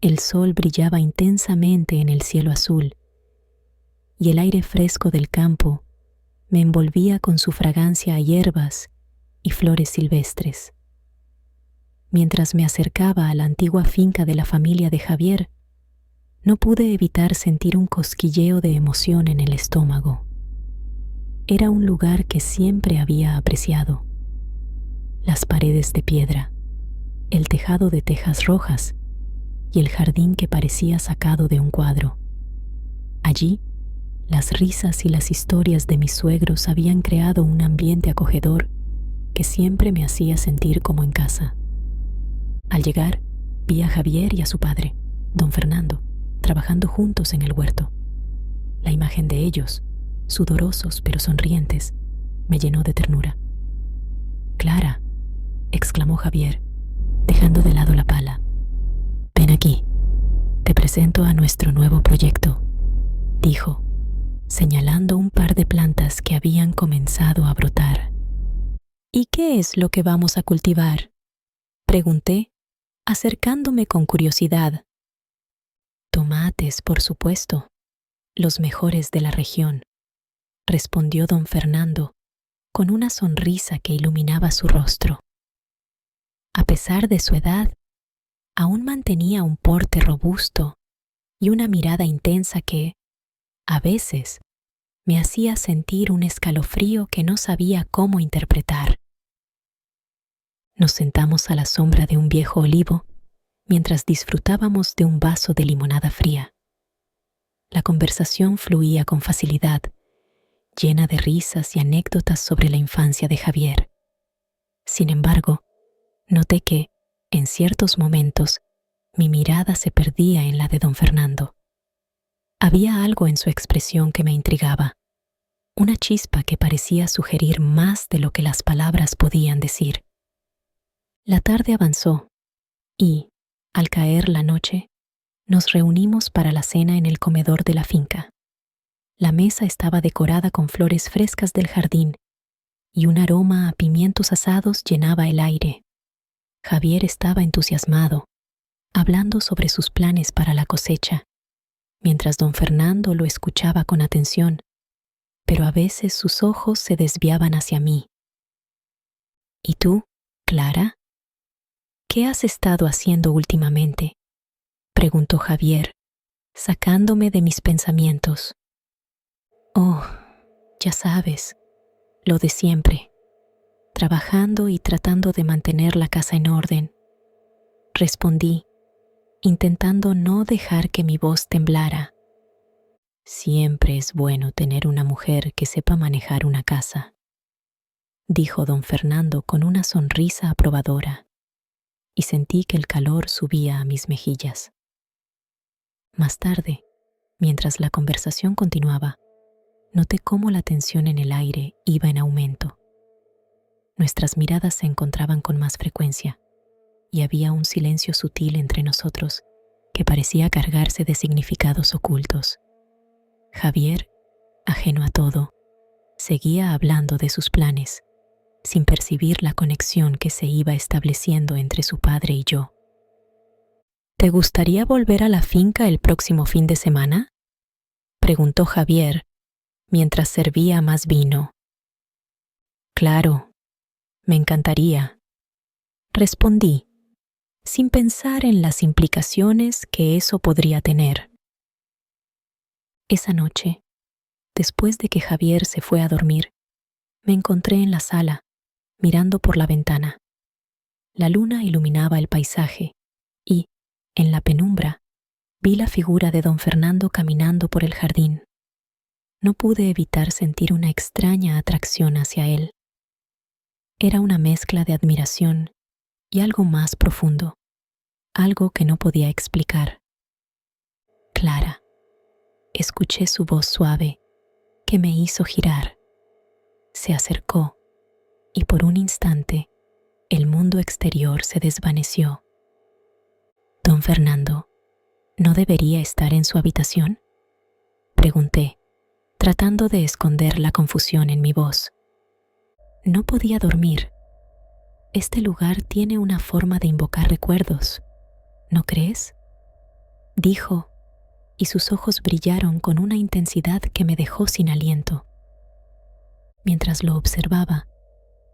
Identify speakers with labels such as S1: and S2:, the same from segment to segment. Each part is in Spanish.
S1: El sol brillaba intensamente en el cielo azul y el aire fresco del campo me envolvía con su fragancia a hierbas y flores silvestres. Mientras me acercaba a la antigua finca de la familia de Javier, no pude evitar sentir un cosquilleo de emoción en el estómago. Era un lugar que siempre había apreciado. Las paredes de piedra, el tejado de tejas rojas y el jardín que parecía sacado de un cuadro. Allí, las risas y las historias de mis suegros habían creado un ambiente acogedor que siempre me hacía sentir como en casa. Al llegar, vi a Javier y a su padre, don Fernando, trabajando juntos en el huerto. La imagen de ellos, sudorosos pero sonrientes, me llenó de ternura. «Clara», exclamó Javier, dejando de lado la pala. «Ven aquí, te presento a nuestro nuevo proyecto», dijo, señalando un par de plantas que habían comenzado a brotar. «¿Y qué es lo que vamos a cultivar?», pregunté, acercándome con curiosidad. «Tomates, por supuesto, los mejores de la región», respondió don Fernando, con una sonrisa que iluminaba su rostro. A pesar de su edad, aún mantenía un porte robusto y una mirada intensa que, a veces, me hacía sentir un escalofrío que no sabía cómo interpretar. Nos sentamos a la sombra de un viejo olivo mientras disfrutábamos de un vaso de limonada fría. La conversación fluía con facilidad, llena de risas y anécdotas sobre la infancia de Javier. Sin embargo, noté que, en ciertos momentos, mi mirada se perdía en la de don Fernando. Había algo en su expresión que me intrigaba, una chispa que parecía sugerir más de lo que las palabras podían decir. La tarde avanzó y, al caer la noche, nos reunimos para la cena en el comedor de la finca. La mesa estaba decorada con flores frescas del jardín y un aroma a pimientos asados llenaba el aire. Javier estaba entusiasmado, hablando sobre sus planes para la cosecha, mientras don Fernando lo escuchaba con atención, pero a veces sus ojos se desviaban hacia mí. «¿Y tú, Clara? ¿Qué has estado haciendo últimamente?», preguntó Javier, sacándome de mis pensamientos. «Oh, ya sabes, lo de siempre, trabajando y tratando de mantener la casa en orden», respondí, intentando no dejar que mi voz temblara. «Siempre es bueno tener una mujer que sepa manejar una casa», dijo don Fernando con una sonrisa aprobadora, y sentí que el calor subía a mis mejillas. Más tarde, mientras la conversación continuaba, noté cómo la tensión en el aire iba en aumento. Nuestras miradas se encontraban con más frecuencia, y había un silencio sutil entre nosotros que parecía cargarse de significados ocultos. Javier, ajeno a todo, seguía hablando de sus planes, sin percibir la conexión que se iba estableciendo entre su padre y yo. «¿Te gustaría volver a la finca el próximo fin de semana?», preguntó Javier, mientras servía más vino. «Claro, me encantaría», respondí, sin pensar en las implicaciones que eso podría tener. Esa noche, después de que Javier se fue a dormir, me encontré en la sala, mirando por la ventana. La luna iluminaba el paisaje y, en la penumbra, vi la figura de don Fernando caminando por el jardín. No pude evitar sentir una extraña atracción hacia él. Era una mezcla de admiración y algo más profundo, algo que no podía explicar. «Clara», escuché su voz suave, que me hizo girar. Se acercó, y por un instante, el mundo exterior se desvaneció. «Don Fernando, ¿no debería estar en su habitación?», pregunté, tratando de esconder la confusión en mi voz. No podía dormir. Este lugar tiene una forma de invocar recuerdos, ¿no crees?, dijo, y sus ojos brillaron con una intensidad que me dejó sin aliento. Mientras lo observaba,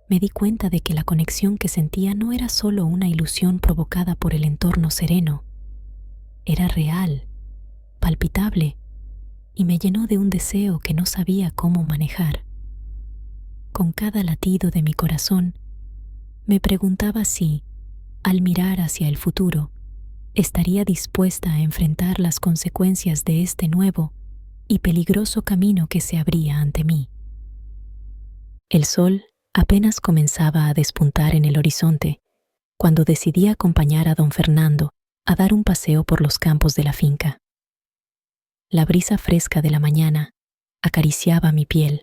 S1: me di cuenta de que la conexión que sentía no era solo una ilusión provocada por el entorno sereno. Era real, palpitable, y me llenó de un deseo que no sabía cómo manejar. Con cada latido de mi corazón, me preguntaba si, al mirar hacia el futuro, estaría dispuesta a enfrentar las consecuencias de este nuevo y peligroso camino que se abría ante mí. El sol apenas comenzaba a despuntar en el horizonte cuando decidí acompañar a don Fernando a dar un paseo por los campos de la finca. La brisa fresca de la mañana acariciaba mi piel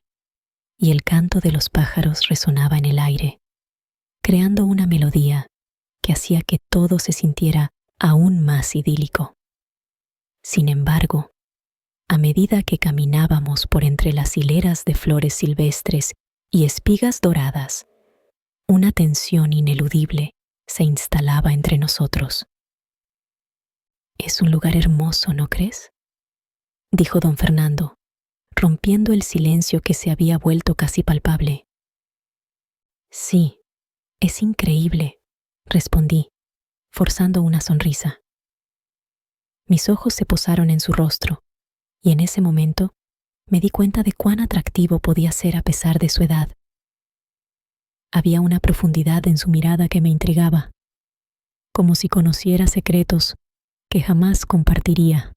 S1: y el canto de los pájaros resonaba en el aire, creando una melodía que hacía que todo se sintiera aún más idílico. Sin embargo, a medida que caminábamos por entre las hileras de flores silvestres y espigas doradas, una tensión ineludible se instalaba entre nosotros. «Es un lugar hermoso, ¿no crees?», dijo don Fernando, rompiendo el silencio que se había vuelto casi palpable. «Sí, es increíble», respondí, forzando una sonrisa. Mis ojos se posaron en su rostro, y en ese momento me di cuenta de cuán atractivo podía ser a pesar de su edad. Había una profundidad en su mirada que me intrigaba, como si conociera secretos que jamás compartiría.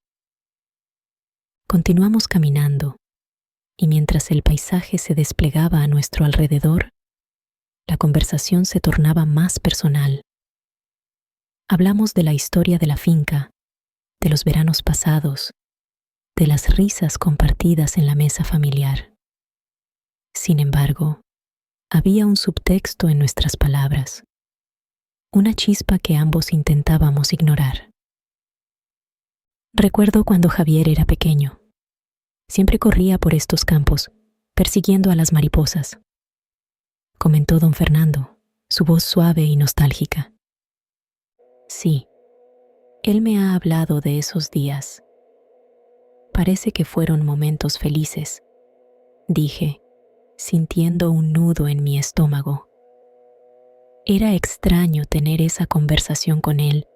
S1: Continuamos caminando, y mientras el paisaje se desplegaba a nuestro alrededor, la conversación se tornaba más personal. Hablamos de la historia de la finca, de los veranos pasados, de las risas compartidas en la mesa familiar. Sin embargo, había un subtexto en nuestras palabras, una chispa que ambos intentábamos ignorar. Recuerdo cuando Javier era pequeño. Siempre corría por estos campos, persiguiendo a las mariposas, comentó don Fernando, su voz suave y nostálgica. Sí, él me ha hablado de esos días. Parece que fueron momentos felices, dije, sintiendo un nudo en mi estómago. Era extraño tener esa conversación con él,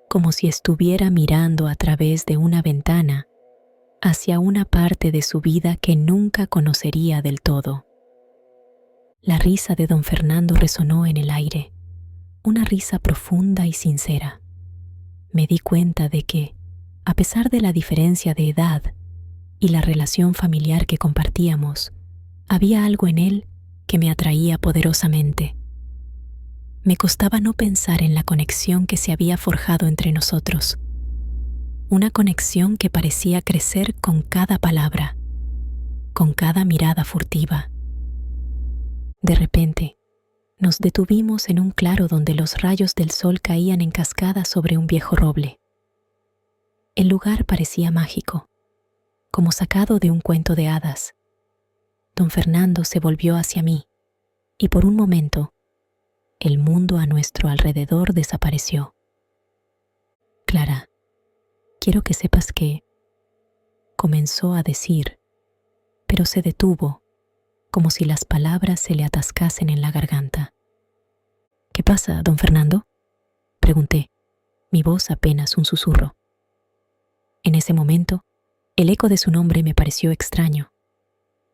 S1: como si estuviera mirando a través de una ventana hacia una parte de su vida que nunca conocería del todo. La risa de don Fernando resonó en el aire, una risa profunda y sincera. Me di cuenta de que, a pesar de la diferencia de edad y la relación familiar que compartíamos, había algo en él que me atraía poderosamente. Me costaba no pensar en la conexión que se había forjado entre nosotros, una conexión que parecía crecer con cada palabra, con cada mirada furtiva. De repente, nos detuvimos en un claro donde los rayos del sol caían en cascada sobre un viejo roble. El lugar parecía mágico, como sacado de un cuento de hadas. Don Fernando se volvió hacia mí, y por un momento, el mundo a nuestro alrededor desapareció. «Clara, quiero que sepas que…», comenzó a decir, pero se detuvo, como si las palabras se le atascasen en la garganta. «¿Qué pasa, don Fernando?», pregunté, mi voz apenas un susurro. En ese momento, el eco de su nombre me pareció extraño.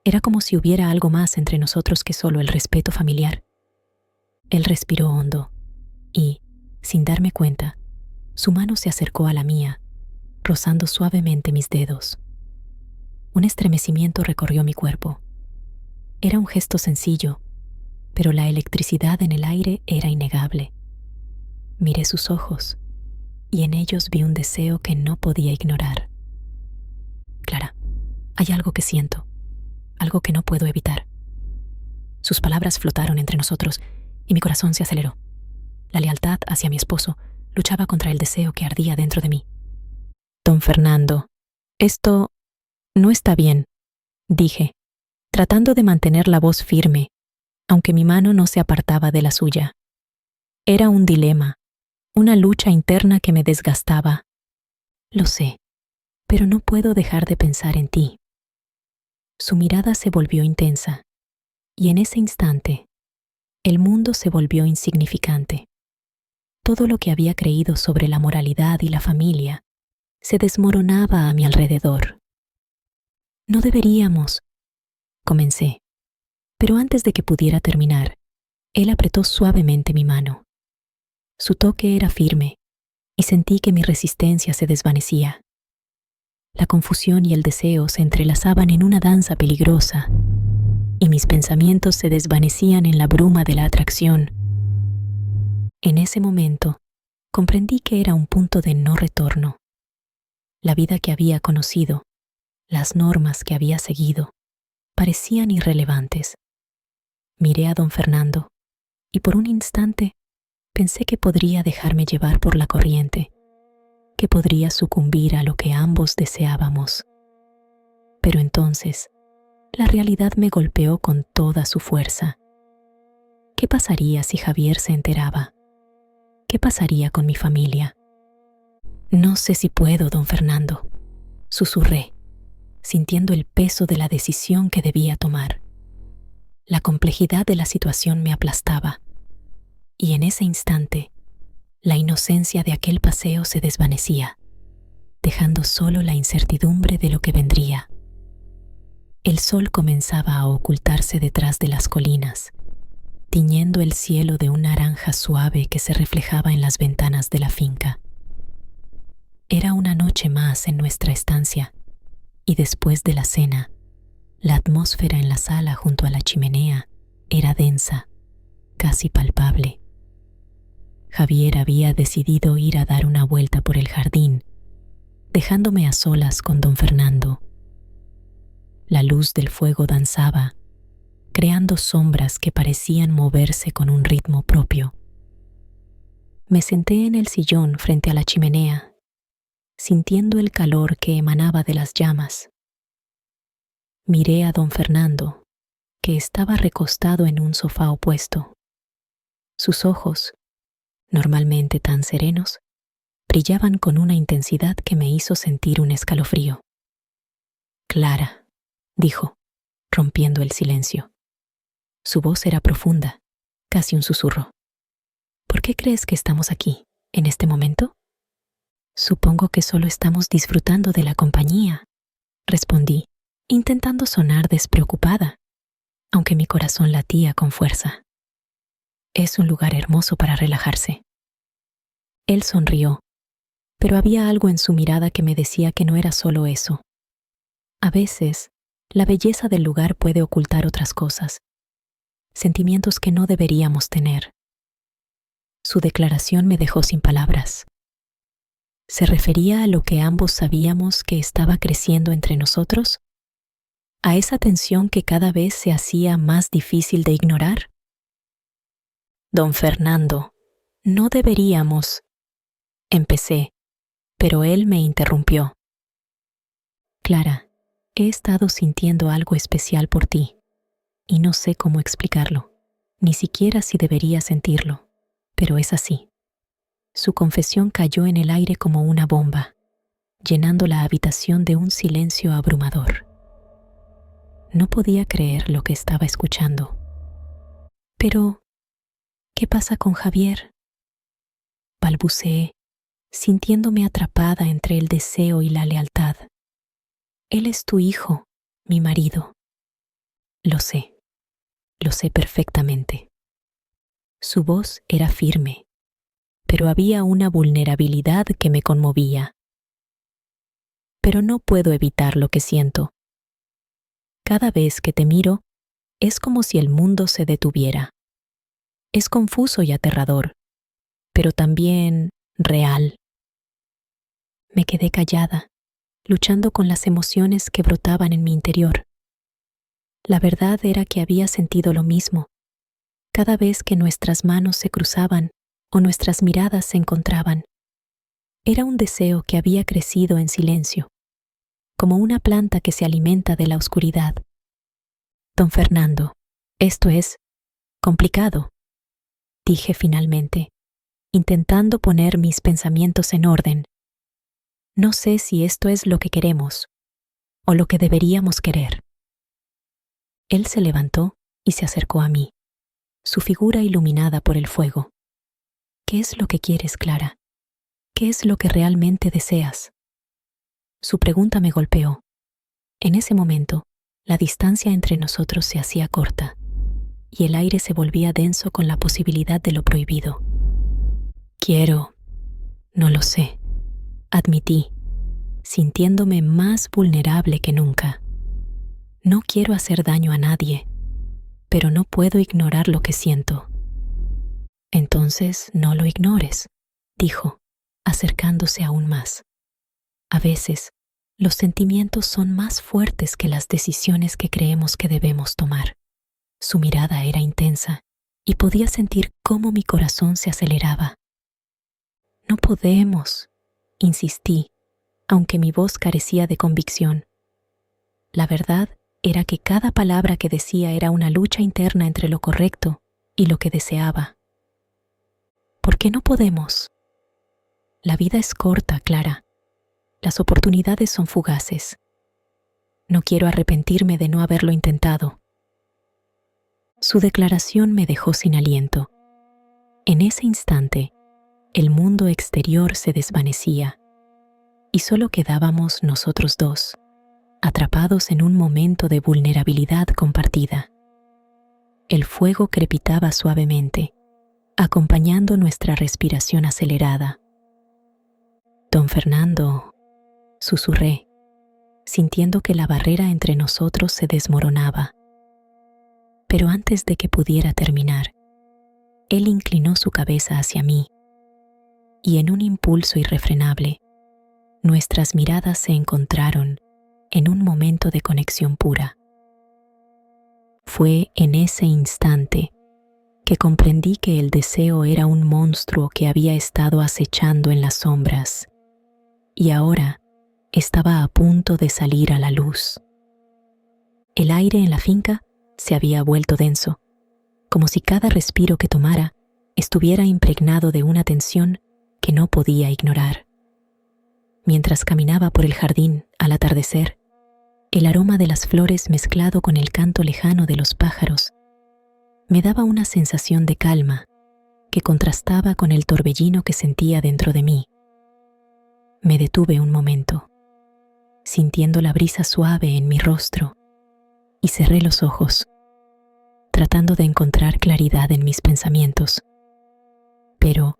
S1: Era como si hubiera algo más entre nosotros que solo el respeto familiar. Él respiró hondo y, sin darme cuenta, su mano se acercó a la mía, rozando suavemente mis dedos. Un estremecimiento recorrió mi cuerpo. Era un gesto sencillo, pero la electricidad en el aire era innegable. Miré sus ojos y en ellos vi un deseo que no podía ignorar. «Clara, hay algo que siento, algo que no puedo evitar». Sus palabras flotaron entre nosotros y mi corazón se aceleró. La lealtad hacia mi esposo luchaba contra el deseo que ardía dentro de mí. «Don Fernando, esto no está bien», dije, tratando de mantener la voz firme, aunque mi mano no se apartaba de la suya. Era un dilema, una lucha interna que me desgastaba. Lo sé, pero no puedo dejar de pensar en ti. Su mirada se volvió intensa, y en ese instante, el mundo se volvió insignificante. Todo lo que había creído sobre la moralidad y la familia se desmoronaba a mi alrededor. No deberíamos, comencé, pero antes de que pudiera terminar, él apretó suavemente mi mano. Su toque era firme, y sentí que mi resistencia se desvanecía. La confusión y el deseo se entrelazaban en una danza peligrosa, y mis pensamientos se desvanecían en la bruma de la atracción. En ese momento, comprendí que era un punto de no retorno. La vida que había conocido, las normas que había seguido, parecían irrelevantes. Miré a don Fernando, y por un instante pensé que podría dejarme llevar por la corriente, que podría sucumbir a lo que ambos deseábamos. Pero entonces, la realidad me golpeó con toda su fuerza. ¿Qué pasaría si Javier se enteraba? ¿Qué pasaría con mi familia? No sé si puedo, don Fernando, susurré, sintiendo el peso de la decisión que debía tomar. La complejidad de la situación me aplastaba, y en ese instante, la inocencia de aquel paseo se desvanecía, dejando solo la incertidumbre de lo que vendría. El sol comenzaba a ocultarse detrás de las colinas, tiñendo el cielo de un naranja suave que se reflejaba en las ventanas de la finca. Era una noche más en nuestra estancia, y después de la cena, la atmósfera en la sala junto a la chimenea era densa, casi palpable. Javier había decidido ir a dar una vuelta por el jardín, dejándome a solas con don Fernando. La luz del fuego danzaba, creando sombras que parecían moverse con un ritmo propio. Me senté en el sillón frente a la chimenea, sintiendo el calor que emanaba de las llamas. Miré a don Fernando, que estaba recostado en un sofá opuesto. Sus ojos, normalmente tan serenos, brillaban con una intensidad que me hizo sentir un escalofrío. Clara, dijo, rompiendo el silencio. Su voz era profunda, casi un susurro. ¿Por qué crees que estamos aquí, en este momento? Supongo que solo estamos disfrutando de la compañía, respondí, intentando sonar despreocupada, aunque mi corazón latía con fuerza. Es un lugar hermoso para relajarse. Él sonrió, pero había algo en su mirada que me decía que no era solo eso. A veces, la belleza del lugar puede ocultar otras cosas, sentimientos que no deberíamos tener. Su declaración me dejó sin palabras. ¿Se refería a lo que ambos sabíamos que estaba creciendo entre nosotros? ¿A esa tensión que cada vez se hacía más difícil de ignorar? Don Fernando, no deberíamos. Empecé, pero él me interrumpió. Clara, he estado sintiendo algo especial por ti, y no sé cómo explicarlo, ni siquiera si debería sentirlo, pero es así. Su confesión cayó en el aire como una bomba, llenando la habitación de un silencio abrumador. No podía creer lo que estaba escuchando. Pero, ¿qué pasa con Javier? Balbuceé, sintiéndome atrapada entre el deseo y la lealtad. Él es tu hijo, mi marido. Lo sé perfectamente. Su voz era firme, pero había una vulnerabilidad que me conmovía. Pero no puedo evitar lo que siento. Cada vez que te miro, es como si el mundo se detuviera. Es confuso y aterrador, pero también real. Me quedé callada, luchando con las emociones que brotaban en mi interior. La verdad era que había sentido lo mismo, cada vez que nuestras manos se cruzaban o nuestras miradas se encontraban. Era un deseo que había crecido en silencio, como una planta que se alimenta de la oscuridad. Don Fernando, esto es complicado, dije finalmente, intentando poner mis pensamientos en orden. No sé si esto es lo que queremos o lo que deberíamos querer. Él se levantó y se acercó a mí, su figura iluminada por el fuego. ¿Qué es lo que quieres, Clara? ¿Qué es lo que realmente deseas? Su pregunta me golpeó. En ese momento, la distancia entre nosotros se hacía corta y el aire se volvía denso con la posibilidad de lo prohibido. No lo sé, admití, sintiéndome más vulnerable que nunca. No quiero hacer daño a nadie, pero no puedo ignorar lo que siento. Entonces no lo ignores, dijo, acercándose aún más. A veces, los sentimientos son más fuertes que las decisiones que creemos que debemos tomar. Su mirada era intensa y podía sentir cómo mi corazón se aceleraba. No podemos, insistí, aunque mi voz carecía de convicción. La verdad era que cada palabra que decía era una lucha interna entre lo correcto y lo que deseaba. ¿Por qué no podemos? La vida es corta, Clara. Las oportunidades son fugaces. No quiero arrepentirme de no haberlo intentado. Su declaración me dejó sin aliento. En ese instante, el mundo exterior se desvanecía y solo quedábamos nosotros dos, atrapados en un momento de vulnerabilidad compartida. El fuego crepitaba suavemente, acompañando nuestra respiración acelerada. Don Fernando, susurré, sintiendo que la barrera entre nosotros se desmoronaba. Pero antes de que pudiera terminar, él inclinó su cabeza hacia mí y en un impulso irrefrenable, nuestras miradas se encontraron en un momento de conexión pura. Fue en ese instante que comprendí que el deseo era un monstruo que había estado acechando en las sombras y ahora estaba a punto de salir a la luz. El aire en la finca se había vuelto denso, como si cada respiro que tomara estuviera impregnado de una tensión que no podía ignorar. Mientras caminaba por el jardín al atardecer, el aroma de las flores mezclado con el canto lejano de los pájaros me daba una sensación de calma que contrastaba con el torbellino que sentía dentro de mí. Me detuve un momento, sintiendo la brisa suave en mi rostro, y cerré los ojos, tratando de encontrar claridad en mis pensamientos. Pero,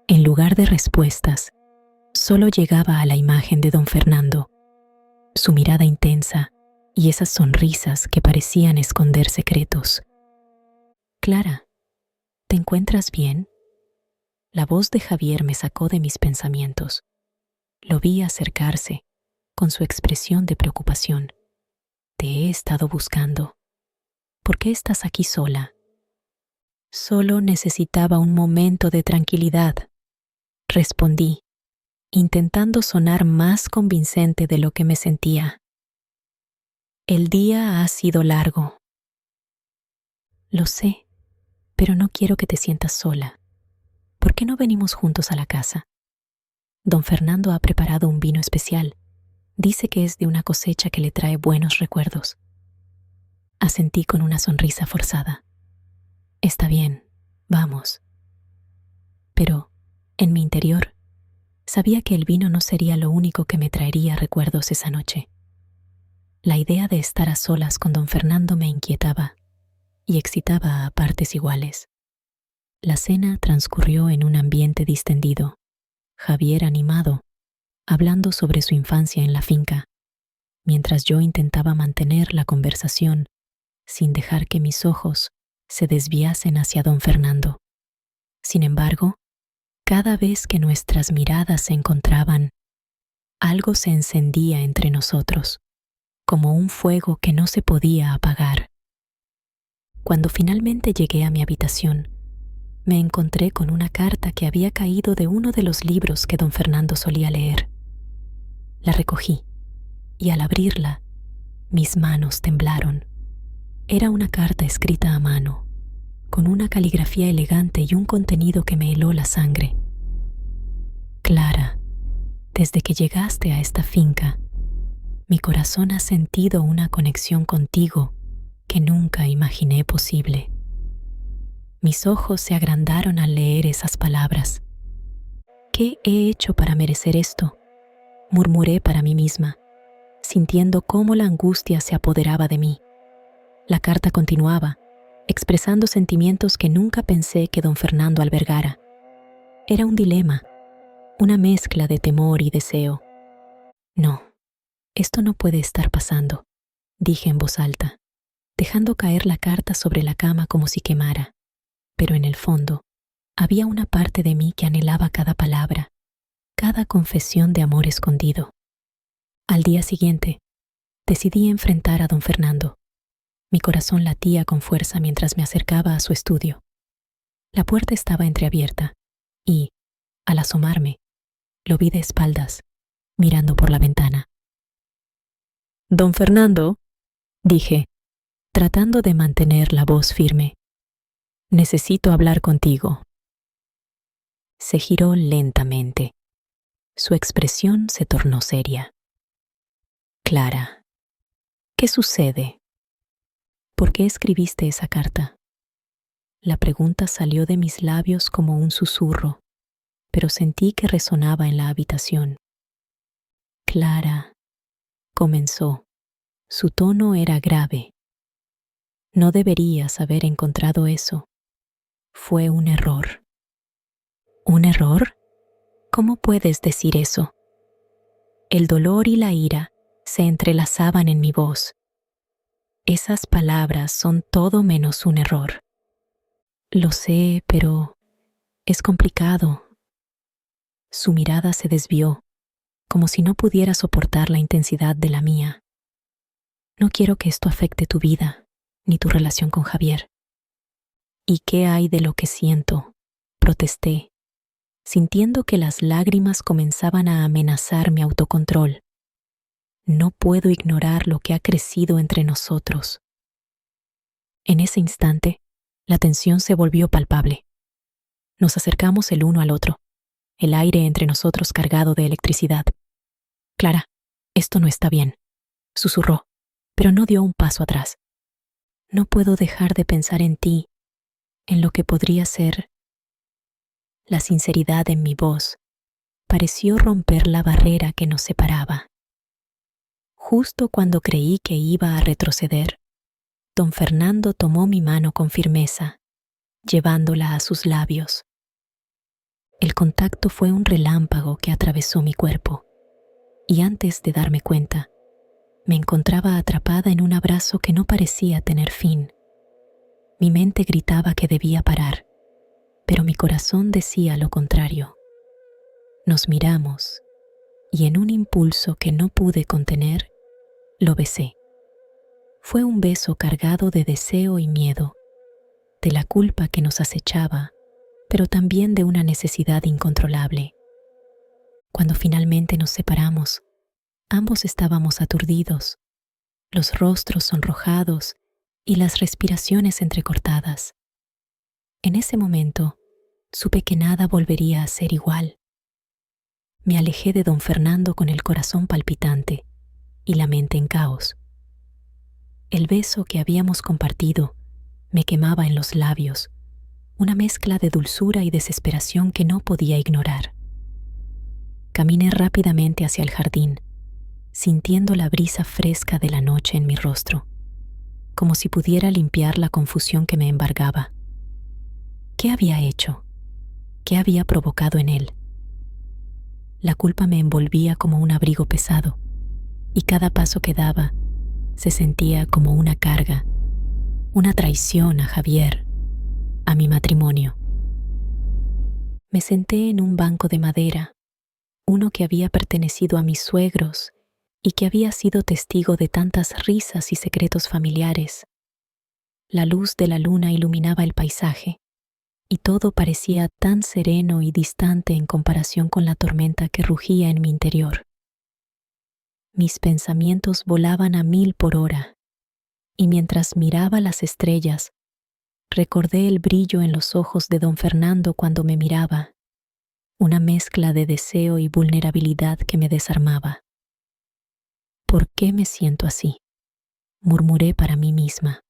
S1: en lugar de respuestas, solo llegaba a la imagen de don Fernando, su mirada intensa y esas sonrisas que parecían esconder secretos. «Clara, ¿te encuentras bien?». La voz de Javier me sacó de mis pensamientos. Lo vi acercarse, con su expresión de preocupación. «Te he estado buscando. ¿Por qué estás aquí sola?». «Solo necesitaba un momento de tranquilidad», respondí, intentando sonar más convincente de lo que me sentía. «El día ha sido largo». «Lo sé, pero no quiero que te sientas sola. ¿Por qué no venimos juntos a la casa? Don Fernando ha preparado un vino especial. Dice que es de una cosecha que le trae buenos recuerdos». Asentí con una sonrisa forzada. «Está bien, vamos». Pero, en mi interior, sabía que el vino no sería lo único que me traería recuerdos esa noche. La idea de estar a solas con don Fernando me inquietaba y excitaba a partes iguales. La cena transcurrió en un ambiente distendido, Javier animado, hablando sobre su infancia en la finca, mientras yo intentaba mantener la conversación sin dejar que mis ojos se desviasen hacia don Fernando. Sin embargo, cada vez que nuestras miradas se encontraban, algo se encendía entre nosotros, como un fuego que no se podía apagar. Cuando finalmente llegué a mi habitación, me encontré con una carta que había caído de uno de los libros que don Fernando solía leer. La recogí y al abrirla, mis manos temblaron. Era una carta escrita a mano, con una caligrafía elegante y un contenido que me heló la sangre. «Clara, Desde que llegaste a esta finca, mi corazón ha sentido una conexión contigo que nunca imaginé posible. Mis ojos se agrandaron al leer esas palabras. ¿Qué he hecho para merecer esto?, murmuré para mí misma, sintiendo cómo la angustia se apoderaba de mí. La carta continuaba, expresando sentimientos que nunca pensé que don Fernando albergara. Era un dilema, una mezcla de temor y deseo. No, esto no puede estar pasando, dije en voz alta, dejando caer la carta sobre la cama como si quemara. Pero en el fondo, había una parte de mí que anhelaba cada palabra, cada confesión de amor escondido. Al día siguiente, decidí enfrentar a don Fernando. Mi corazón latía con fuerza mientras me acercaba a su estudio. La puerta estaba entreabierta y, al asomarme, lo vi de espaldas, mirando por la ventana. «Don Fernando», dije, tratando de mantener la voz firme, «necesito hablar contigo». Se giró lentamente. Su expresión se tornó seria. «Clara, ¿qué sucede? ¿Por qué escribiste esa carta?». La pregunta salió de mis labios como un susurro, pero sentí que resonaba en la habitación. «Clara», comenzó. Su tono era grave. «No deberías haber encontrado eso. Fue un error». «¿Un error? ¿Cómo puedes decir eso?». El dolor y la ira se entrelazaban en mi voz. «Esas palabras son todo menos un error». «Lo sé, pero es complicado». Su mirada se desvió, como si no pudiera soportar la intensidad de la mía. «No quiero que esto afecte tu vida, ni tu relación con Javier». «¿Y qué hay de lo que siento?», protesté, sintiendo que las lágrimas comenzaban a amenazar mi autocontrol. «No puedo ignorar lo que ha crecido entre nosotros». En ese instante, la tensión se volvió palpable. Nos acercamos el uno al otro, el aire entre nosotros cargado de electricidad. «Clara, esto no está bien», susurró, pero no dio un paso atrás. «No puedo dejar de pensar en ti, en lo que podría ser». La sinceridad en mi voz pareció romper la barrera que nos separaba. Justo cuando creí que iba a retroceder, don Fernando tomó mi mano con firmeza, llevándola a sus labios. El contacto fue un relámpago que atravesó mi cuerpo, y antes de darme cuenta, me encontraba atrapada en un abrazo que no parecía tener fin. Mi mente gritaba que debía parar, pero mi corazón decía lo contrario. Nos miramos, y en un impulso que no pude contener, lo besé. Fue un beso cargado de deseo y miedo, de la culpa que nos acechaba, pero también de una necesidad incontrolable. Cuando finalmente nos separamos, ambos estábamos aturdidos, los rostros sonrojados y las respiraciones entrecortadas. En ese momento, supe que nada volvería a ser igual. Me alejé de don Fernando con el corazón palpitante y la mente en caos. El beso que habíamos compartido me quemaba en los labios, una mezcla de dulzura y desesperación que no podía ignorar. Caminé rápidamente hacia el jardín, sintiendo la brisa fresca de la noche en mi rostro, como si pudiera limpiar la confusión que me embargaba. ¿Qué había hecho? ¿Qué había provocado en él? La culpa me envolvía como un abrigo pesado, y cada paso que daba se sentía como una carga, una traición a Javier, a mi matrimonio. Me senté en un banco de madera, uno que había pertenecido a mis suegros y que había sido testigo de tantas risas y secretos familiares. La luz de la luna iluminaba el paisaje, y todo parecía tan sereno y distante en comparación con la tormenta que rugía en mi interior. Mis pensamientos volaban a 1000 por hora, y mientras miraba las estrellas, recordé el brillo en los ojos de don Fernando cuando me miraba, una mezcla de deseo y vulnerabilidad que me desarmaba. ¿Por qué me siento así?, murmuré para mí misma.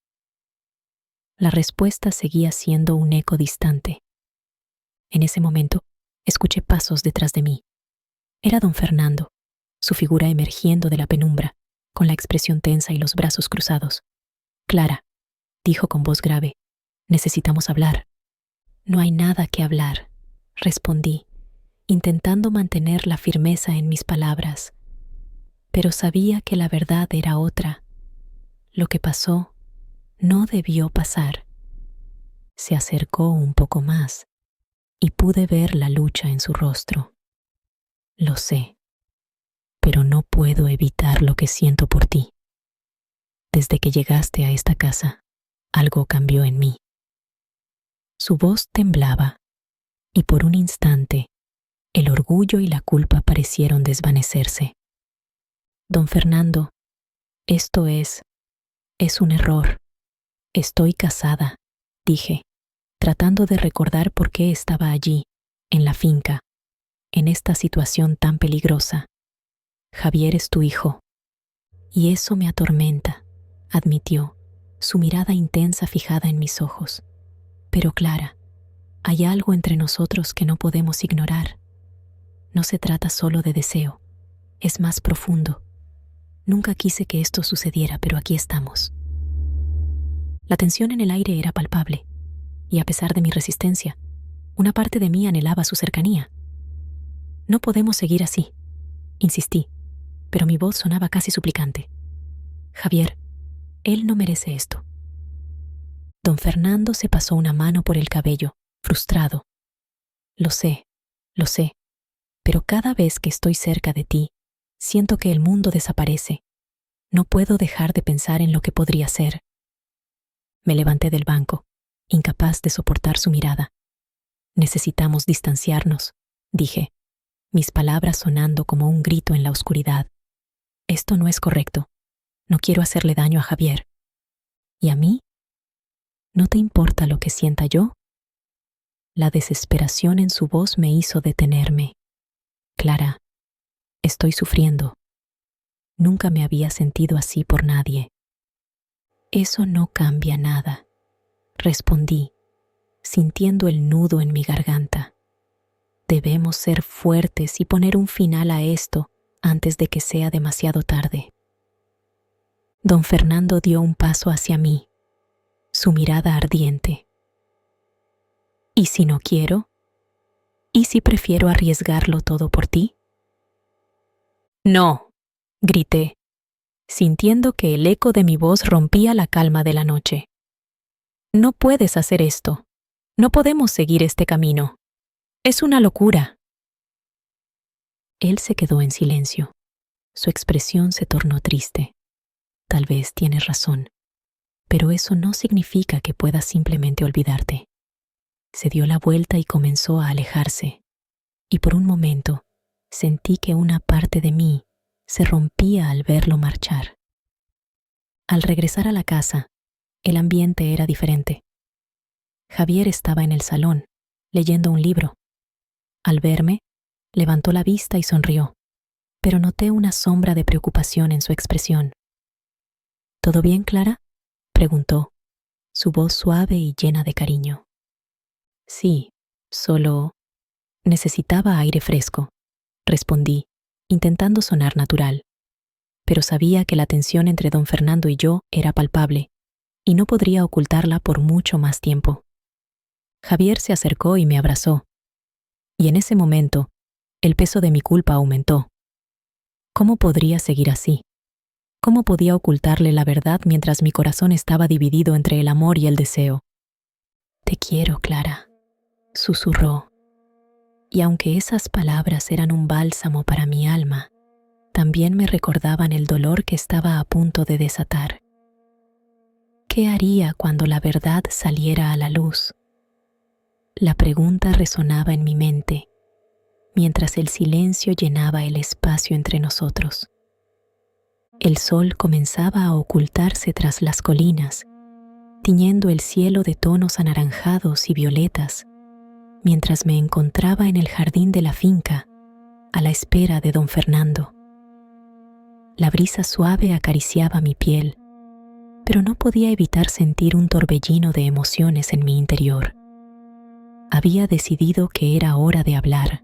S1: La respuesta seguía siendo un eco distante. En ese momento, escuché pasos detrás de mí. Era don Fernando, su figura emergiendo de la penumbra, con la expresión tensa y los brazos cruzados. «Clara», dijo con voz grave, «necesitamos hablar». «No hay nada que hablar», respondí, intentando mantener la firmeza en mis palabras. Pero sabía que la verdad era otra. Lo que pasó no debió pasar. Se acercó un poco más y pude ver la lucha en su rostro. «Lo sé, pero no puedo evitar lo que siento por ti. Desde que llegaste a esta casa, algo cambió en mí». Su voz temblaba y por un instante el orgullo y la culpa parecieron desvanecerse. «Don Fernando, esto es un error. Estoy casada», dije, tratando de recordar por qué estaba allí, en la finca, en esta situación tan peligrosa. «Javier es tu hijo». «Y eso me atormenta», admitió, su mirada intensa fijada en mis ojos. «Pero Clara, hay algo entre nosotros que no podemos ignorar. No se trata solo de deseo, es más profundo. Nunca quise que esto sucediera, pero aquí estamos». La tensión en el aire era palpable, y a pesar de mi resistencia, una parte de mí anhelaba su cercanía. «No podemos seguir así», insistí, pero mi voz sonaba casi suplicante. «Javier, él no merece esto». Don Fernando se pasó una mano por el cabello, frustrado. Lo sé, pero cada vez que estoy cerca de ti, siento que el mundo desaparece. No puedo dejar de pensar en lo que podría ser». Me levanté del banco, incapaz de soportar su mirada. «Necesitamos distanciarnos», dije, mis palabras sonando como un grito en la oscuridad. «Esto no es correcto. No quiero hacerle daño a Javier». «¿Y a mí? ¿No te importa lo que sienta yo?». La desesperación en su voz me hizo detenerme. «Clara, estoy sufriendo. Nunca me había sentido así por nadie». «Eso no cambia nada», respondí, sintiendo el nudo en mi garganta. «Debemos ser fuertes y poner un final a esto antes de que sea demasiado tarde». Don Fernando dio un paso hacia mí, su mirada ardiente. «¿Y si no quiero? ¿Y si prefiero arriesgarlo todo por ti?». «No», grité, sintiendo que el eco de mi voz rompía la calma de la noche. «No puedes hacer esto. No podemos seguir este camino. Es una locura». Él se quedó en silencio. Su expresión se tornó triste. «Tal vez tienes razón, pero eso no significa que puedas simplemente olvidarte». Se dio la vuelta y comenzó a alejarse, y por un momento sentí que una parte de mí se rompía al verlo marchar. Al regresar a la casa, el ambiente era diferente. Javier estaba en el salón, leyendo un libro. Al verme, levantó la vista y sonrió, pero noté una sombra de preocupación en su expresión. «¿Todo bien, Clara?», preguntó, su voz suave y llena de cariño. «Sí, solo necesitaba aire fresco», respondí, intentando sonar natural. Pero sabía que la tensión entre don Fernando y yo era palpable, y no podría ocultarla por mucho más tiempo. Javier se acercó y me abrazó, y en ese momento, el peso de mi culpa aumentó. ¿Cómo podría seguir así? ¿Cómo podía ocultarle la verdad mientras mi corazón estaba dividido entre el amor y el deseo? «Te quiero, Clara», susurró. Y aunque esas palabras eran un bálsamo para mi alma, también me recordaban el dolor que estaba a punto de desatar. ¿Qué haría cuando la verdad saliera a la luz? La pregunta resonaba en mi mente, mientras el silencio llenaba el espacio entre nosotros. El sol comenzaba a ocultarse tras las colinas, tiñendo el cielo de tonos anaranjados y violetas, mientras me encontraba en el jardín de la finca, a la espera de don Fernando. La brisa suave acariciaba mi piel, pero no podía evitar sentir un torbellino de emociones en mi interior. Había decidido que era hora de hablar,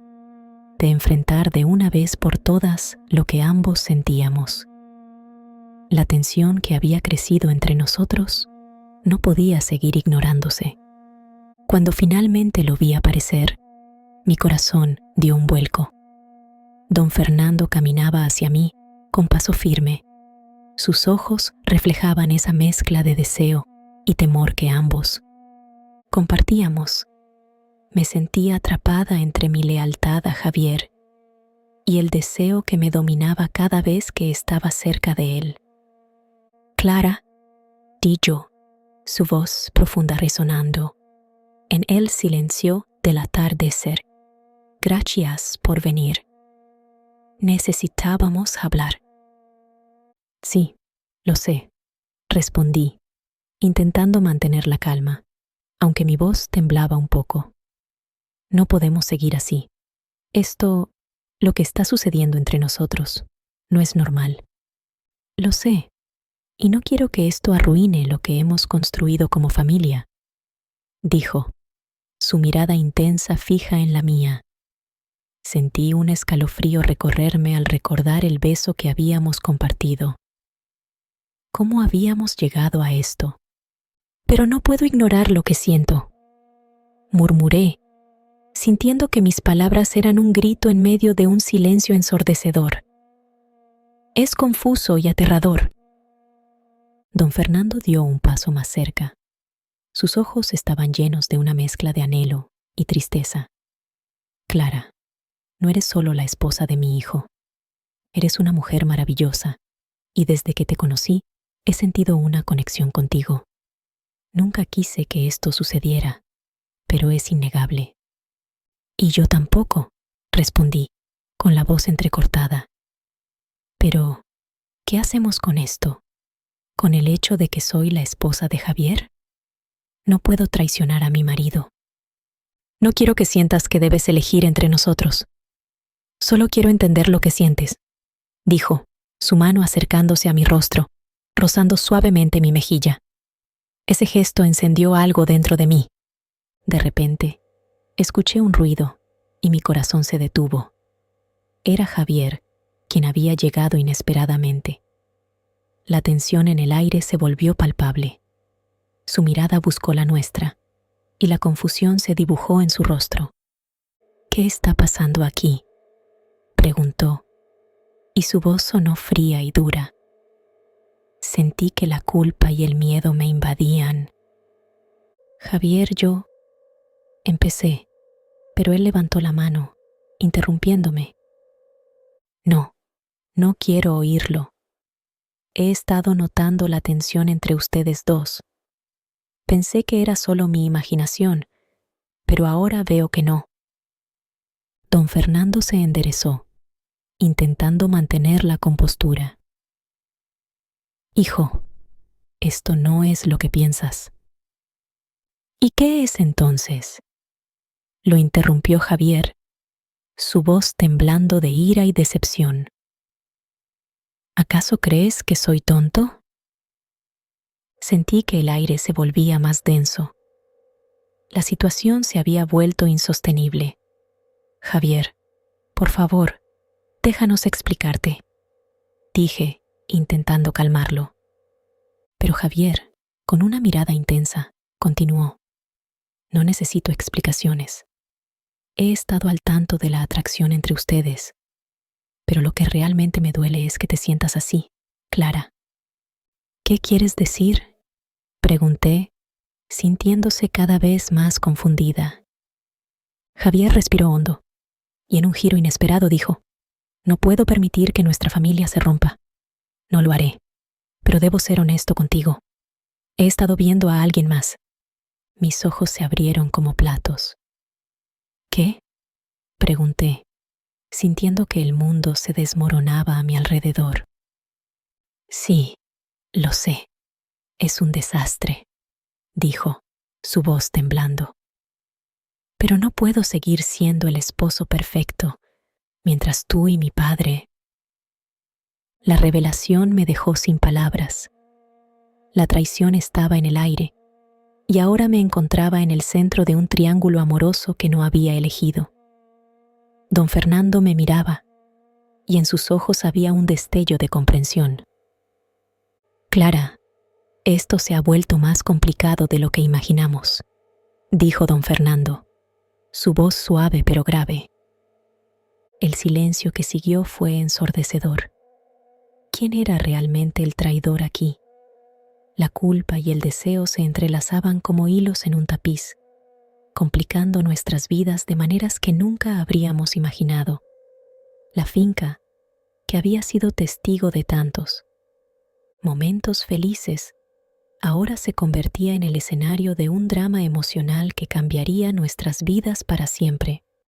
S1: de enfrentar de una vez por todas lo que ambos sentíamos. La tensión que había crecido entre nosotros no podía seguir ignorándose. Cuando finalmente lo vi aparecer, mi corazón dio un vuelco. Don Fernando caminaba hacia mí con paso firme. Sus ojos reflejaban esa mezcla de deseo y temor que ambos compartíamos. Me sentía atrapada entre mi lealtad a Javier y el deseo que me dominaba cada vez que estaba cerca de él. Clara, di yo, su voz profunda resonando en el silencio del atardecer. Gracias por venir. Necesitábamos hablar. Sí, lo sé, respondí, intentando mantener la calma, aunque mi voz temblaba un poco. No podemos seguir así. Lo que está sucediendo entre nosotros, no es normal. Lo sé, y no quiero que esto arruine lo que hemos construido como familia, dijo, su mirada intensa fija en la mía. Sentí un escalofrío recorrerme al recordar el beso que habíamos compartido. ¿Cómo habíamos llegado a esto? Pero no puedo ignorar lo que siento, murmuré, sintiendo que mis palabras eran un grito en medio de un silencio ensordecedor. Es confuso y aterrador. Don Fernando dio un paso más cerca. Sus ojos estaban llenos de una mezcla de anhelo y tristeza. Clara, no eres solo la esposa de mi hijo. Eres una mujer maravillosa, y desde que te conocí, he sentido una conexión contigo. Nunca quise que esto sucediera, pero es innegable. Y yo tampoco, respondí, con la voz entrecortada. Pero, ¿qué hacemos con esto? ¿Con el hecho de que soy la esposa de Javier? No puedo traicionar a mi marido. No quiero que sientas que debes elegir entre nosotros. Solo quiero entender lo que sientes, dijo, su mano acercándose a mi rostro, rozando suavemente mi mejilla. Ese gesto encendió algo dentro de mí. De repente, escuché un ruido y mi corazón se detuvo. Era Javier, quien había llegado inesperadamente. La tensión en el aire se volvió palpable. Su mirada buscó la nuestra, y la confusión se dibujó en su rostro. ¿Qué está pasando aquí?, preguntó, y su voz sonó fría y dura. Sentí que la culpa y el miedo me invadían. Javier, empecé, pero él levantó la mano, interrumpiéndome. No, no quiero oírlo. He estado notando la tensión entre ustedes dos. Pensé que era solo mi imaginación, pero ahora veo que no. Don Fernando se enderezó, intentando mantener la compostura. Hijo, esto no es lo que piensas. ¿Y qué es entonces?, lo interrumpió Javier, su voz temblando de ira y decepción. ¿Acaso crees que soy tonto? Sentí que el aire se volvía más denso. La situación se había vuelto insostenible. Javier, por favor, déjanos explicarte, dije, intentando calmarlo. Pero Javier, con una mirada intensa, continuó. No necesito explicaciones. He estado al tanto de la atracción entre ustedes, pero lo que realmente me duele es que te sientas así, Clara. ¿Qué quieres decir?, pregunté, sintiéndose cada vez más confundida. Javier respiró hondo y en un giro inesperado dijo, no puedo permitir que nuestra familia se rompa. No lo haré, pero debo ser honesto contigo. He estado viendo a alguien más. Mis ojos se abrieron como platos. ¿Qué?, pregunté, sintiendo que el mundo se desmoronaba a mi alrededor. Sí, lo sé. Es un desastre, dijo, su voz temblando. Pero no puedo seguir siendo el esposo perfecto mientras tú y mi padre. La revelación me dejó sin palabras. La traición estaba en el aire y ahora me encontraba en el centro de un triángulo amoroso que no había elegido. Don Fernando me miraba y en sus ojos había un destello de comprensión. Clara, esto se ha vuelto más complicado de lo que imaginamos, dijo don Fernando, su voz suave pero grave. El silencio que siguió fue ensordecedor. ¿Quién era realmente el traidor aquí? La culpa y el deseo se entrelazaban como hilos en un tapiz, complicando nuestras vidas de maneras que nunca habríamos imaginado. La finca, que había sido testigo de tantos momentos felices, ahora se convertía en el escenario de un drama emocional que cambiaría nuestras vidas para siempre.